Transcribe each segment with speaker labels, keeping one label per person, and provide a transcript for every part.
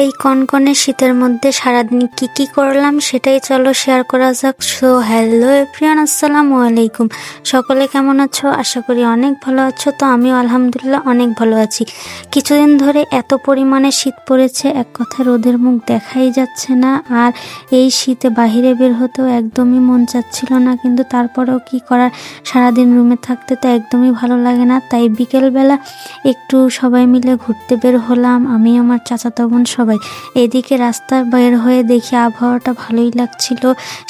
Speaker 1: এই কনকনে শীতের মধ্যে সারাদিন কি করলাম সেটাই চলো শেয়ার করা যাক। সো হ্যালো এভরিওয়ান, আসসালামু আলাইকুম। সকলে কেমন আছো? আশা করি অনেক ভালো আছো। তো আমিও আলহামদুলিল্লাহ অনেক ভালো আছি। কিছুদিন ধরে এত পরিমাণে শীত পড়েছে, এক কথা রোদের মুখ দেখাই যাচ্ছে না। আর এই শীতে বাহিরে বের হতেও একদমই মন চাচ্ছিল না, কিন্তু তারপরেও কি করার, সারাদিন রুমে থাকতে তো একদমই ভালো লাগে না। তাই বিকেলবেলা একটু সবাই মিলে ঘুরতে বের হলাম, আমি আমার চাচাতো বোন সবাই। এদিকে রাস্তার বের হয়ে দেখি আবহাওয়াটা ভালোই লাগছিল,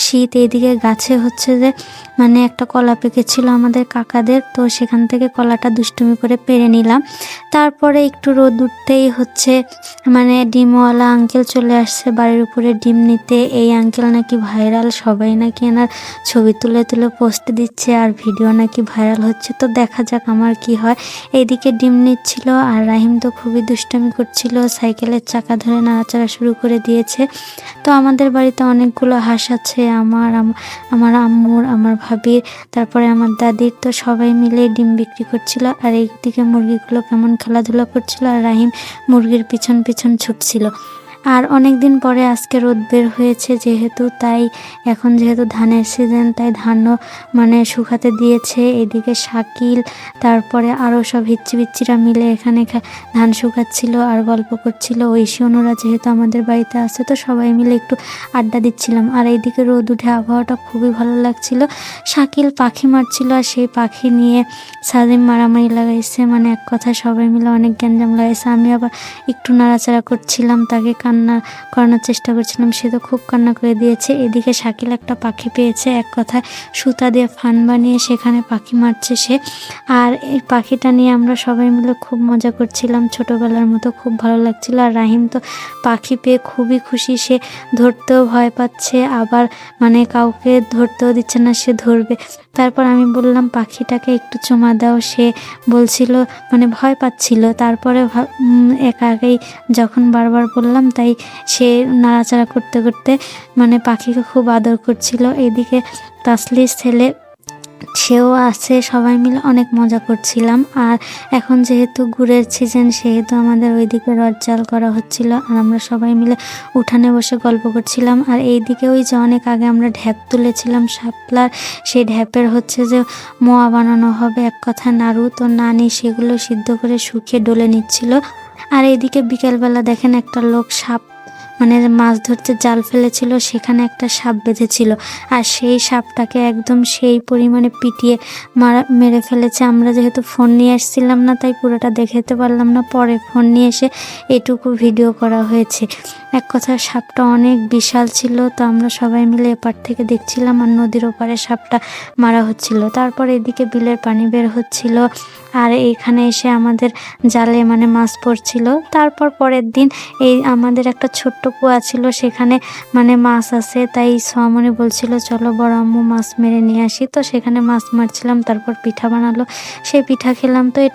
Speaker 1: শীত। এদিকে গাছে হচ্ছে যে একটা কলা পেকেছিল আমাদের কাকাদের, তো সেখান থেকে কলাটা দুষ্টুমি করে পেরে নিলাম। তারপরে একটু রোদ উঠতেই ডিমওয়ালা আঙ্কেল চলে আসছে বাড়ির উপরে ডিম নিতে। এই আঙ্কেল নাকি ভাইরাল, সবাই নাকি এনার ছবি তুলে তুলে পোস্ট দিচ্ছে আর ভিডিও নাকি ভাইরাল হচ্ছে। তো দেখা যাক আমার কি হয়। এইদিকে ডিম নিচ্ছিল আর রাহিম তো খুবই দুষ্টামি করছিল, সাইকেলের চাকা ধরে নাড়াচাড়া শুরু করে দিয়েছে। তো আমাদের বাড়িতে অনেকগুলো হাঁস আছে, আমার আম্মুর, আমার ভাবির, তারপরে আমার দাদির। তো সবাই মিলে ডিম বিক্রি করছিল আর এইদিকে মুরগিগুলো কেমন খেলাধুলা করছিল আর রাহিম মুরগির পিছন পিছন ছুটছিল। আর অনেক দিন পরে আজকে রোদ বের হয়েছে যেহেতু, তাই এখন যেহেতু ধানের সিজন, তাই ধানও শুকাতে দিয়েছে। এদিকে শাকিল, তারপরে আরও সব হিচ্ছি বিচ্ছিরা মিলে এখানে ধান শুকাচ্ছিল আর গল্প করছিল। ঐশী অনুরা যেহেতু আমাদের বাড়িতে আছে, তো সবাই মিলে একটু আড্ডা দিচ্ছিলাম। আর এইদিকে রোদ উঠে আবহাওয়াটা খুবই ভালো লাগছিল। শাকিল পাখি মারছিল আর সেই পাখি নিয়ে সাজিম মারামারি লাগাইছে, এক কথায় সবাই মিলে অনেক গ্যাঞ্জাম লাগাইছে। আমি আবার একটু নাড়াচাড়া করছিলাম, তাকে কান্না করানোর চেষ্টা করছিলাম, সে তো খুব কান্না করে দিয়েছে। এদিকে শাকিল একটা পাখি পেয়েছে, এক কথায় সুতা দিয়ে ফান বানিয়ে সেখানে পাখি মারছে সে। আর এই পাখিটা নিয়ে আমরা সবাই মিলে খুব মজা করছিলাম, ছোটবেলার মতো খুব ভালো লাগছিল। আর রাহিম তো পাখি পেয়ে খুবই খুশি, সে ধরতেও ভয় পাচ্ছে, আবার কাউকে ধরতেও দিচ্ছে না, সে ধরবে। তারপর আমি বললাম পাখিটাকে একটু চুমা দাও, সে বলছিল ভয় পাচ্ছিল। তারপরে একা একাই যখন বারবার বললাম, তাই সে নাড়াচাড়া করতে করতে পাখিকে খুব আদর করছিল। এদিকে তাসলির ছেলে, সেও আছে, সবাই মিলে অনেক মজা করছিলাম। আর এখন যেহেতু গুড়ের সিজন, সেহেতু আমাদের ওইদিকে রথ জাল করা হচ্ছিল আর আমরা সবাই মিলে উঠানে বসে গল্প করছিলাম। আর এইদিকে ওই যে অনেক আগে আমরা ঢ্যাপ তুলেছিলাম শাপলার, সেই ঢ্যাপের যে মোয়া বানানো হবে, এক কথা নাড়ু, তো নানি সেগুলো সিদ্ধ করে শুকিয়ে ডলে নিচ্ছিল। আর এইদিকে বিকেলবেলা দেখেন একটা লোক সাপ মাছ ধরতে জাল ফেলেছিল, সেখানে একটা সাপ বেঁধেছিল আর সেই সাপটাকে একদম সেই পরিমাণে পিটিয়ে মেরে ফেলেছে। আমরা যেহেতু ফোন নিয়ে আসছিলাম না, তাই পুরোটা দেখাতে পারলাম না, পরে ফোন নিয়ে এসে এটুকু ভিডিও করা হয়েছে। এক কথায় সাপটা অনেক বিশাল ছিল, তো আমরা সবাই মিলে এপার থেকে দেখছিলাম আর নদীর ওপারে সাপটা মারা হচ্ছিল। তারপর এদিকে বিলের পানি বের হচ্ছিল আর এইখানে এসে আমাদের জালে মাছ পড়ছিল। তারপর পরের দিন এই আমাদের একটা ছোট্ট কুয়া ছিল, সেখানে মাছ আছে, তাই সোয়ামনি বলছিল চলো বড় আম্মু মাছ মেরে নিয়ে আসি। তো সেখানে মাছ মারছিলাম, তারপর পিঠা বানালো, সেই পিঠা খেলাম। তো এটাই